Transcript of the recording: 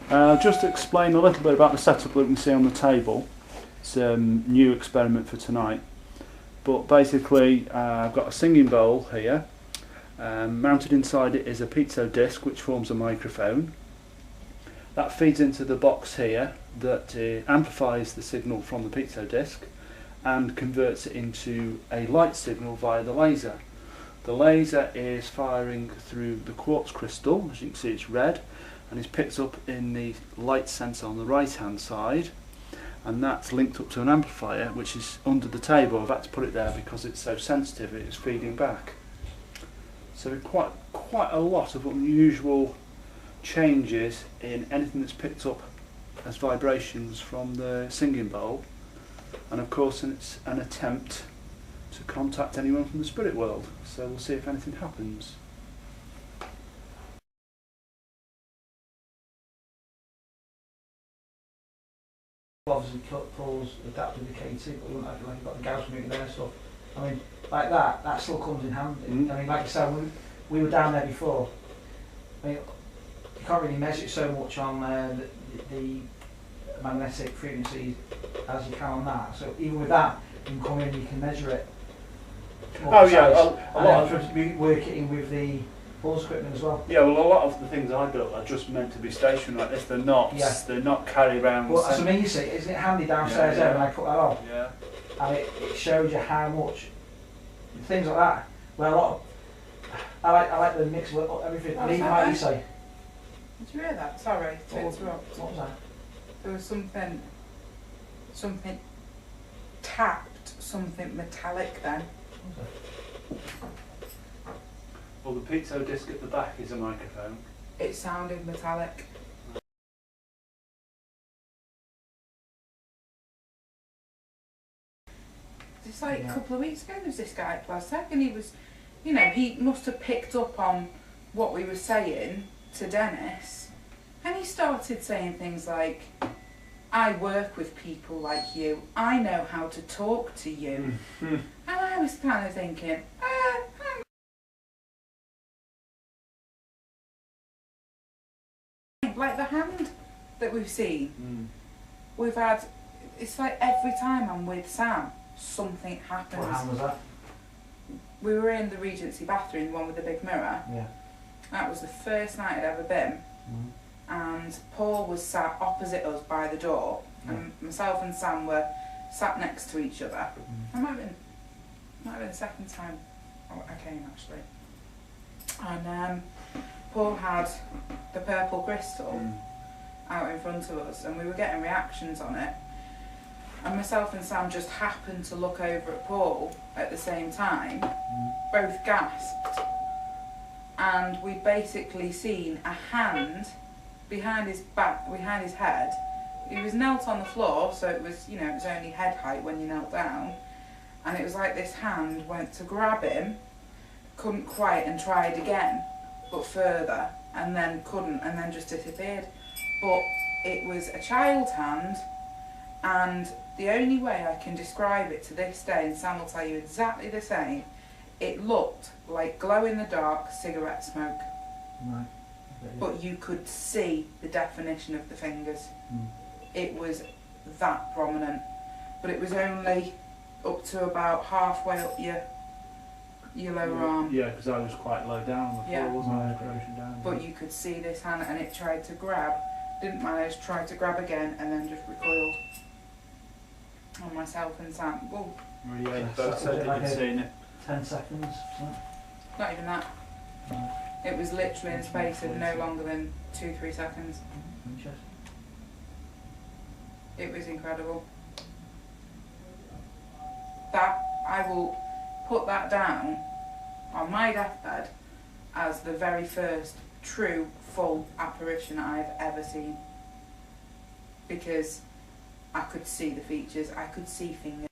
Just to explain a little bit about the setup that we can see on the table. It's a new experiment for tonight. But basically, I've got a singing bowl here. Mounted inside it is a piezo disc which forms a microphone. That feeds into the box here that amplifies the signal from the piezo disc and converts it into a light signal via the laser. The laser is firing through the quartz crystal. As you can see, it's red and is picked up in the light sensor on the right hand side, and that's linked up to an amplifier which is under the table. I've had to put it there because it's so sensitive it is feeding back. So quite a lot of unusual changes in anything that's picked up as vibrations from the singing bowl, and of course it's an attempt to contact anyone from the spirit world, so we'll see if anything happens. Obviously Paul's adapted the K2, but we wouldn't have like got the Gauss meter there and stuff. I mean, like that still comes in handy. I mean, like I said, we were down there before. I mean, you can't really measure it so much on the magnetic frequency as you can on that. So even with that, you can come in, you can measure it. Oh yeah, a lot of work it in with the pulse equipment as well. Yeah, well, a lot of the things I built are just meant to be stationary like this. They're not. Yeah. They're not carry around. Well, that's amazing. Isn't it handy downstairs there when I put that on? Yeah. And it shows you how much things like that. Well, a lot of, I like the mix of everything. And even like you say. Did you hear that? Sorry to interrupt. What was that? There was something tapped, something metallic then. Well, the piezo disc at the back is a microphone. It sounded metallic. It's like a couple of weeks ago there was this guy at Plastic, and he was, you know, he must have picked up on what we were saying to Dennis, and he started saying things like, I work with people like you, I know how to talk to you. And I was kind of thinking, like the hand that we've seen, we've had, it's like every time I'm with Sam, something happens. What hand was that? We were in the Regency bathroom, the one with the big mirror. Yeah. That was the first night I'd ever been. And Paul was sat opposite us by the door, and myself and Sam were sat next to each other. It might have been the second time I came actually. And Paul had the purple crystal out in front of us, and we were getting reactions on it. And myself and Sam just happened to look over at Paul at the same time, both gasped, and we'd basically seen a hand behind his back, behind his head. He was knelt on the floor, so it was, you know, it was only head height when you knelt down, and it was like this hand went to grab him, couldn't quite, and tried again, but further, and then couldn't, and then just disappeared. But it was a child's hand, and the only way I can describe it to this day, and Sam will tell you exactly the same, it looked like glow-in-the-dark cigarette smoke. Right. But you could see the definition of the fingers. It was that prominent, but it was only up to about halfway up your lower arm. Yeah, because I was quite low down on the floor, wasn't I? Approaching down. But you could see this hand, and it tried to grab, didn't manage, tried to grab again, and then just recoiled on myself and Sam. Well, Yeah, both said that you'd seen it. 10 seconds. not even that. It was literally in space of no longer than 2-3 seconds. Interesting. It was incredible. That, I will put that down on my deathbed as the very first true full apparition I've ever seen, because I could see the features, I could see fingers.